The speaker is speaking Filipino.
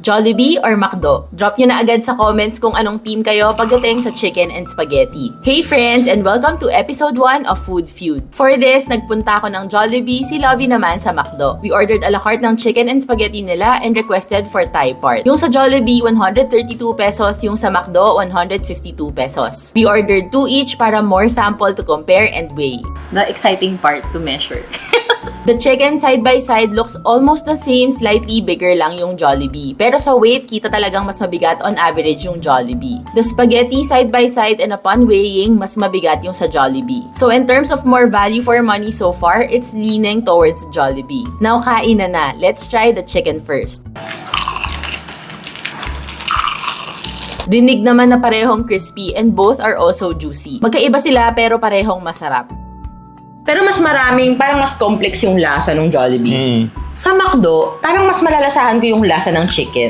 Jollibee or McDo? Drop nyo na agad sa comments kung anong team kayo pagdating sa chicken and spaghetti. Hey friends, and welcome to episode 1 of Food Feud. For this, nagpunta ako ng Jollibee, si Lovie naman sa McDo. We ordered a la carte ng chicken and spaghetti nila and requested for Thai part. Yung sa Jollibee, 132 pesos, yung sa McDo, 152 pesos. We ordered 2 each para more sample to compare and weigh. The exciting part to measure. The chicken side by side looks almost the same, slightly bigger lang yung Jollibee. Pero sa weight, kita talagang mas mabigat on average yung Jollibee. The spaghetti side by side and upon weighing, mas mabigat yung sa Jollibee. So in terms of more value for money so far, it's leaning towards Jollibee. Now kain na. Let's try the chicken first. Dinig naman na parehong crispy and both are also juicy. Magkaiba sila pero parehong masarap. Pero mas maraming, parang mas complex yung lasa ng Jollibee. Sa McDo, parang mas malalasahan ko yung lasa ng chicken.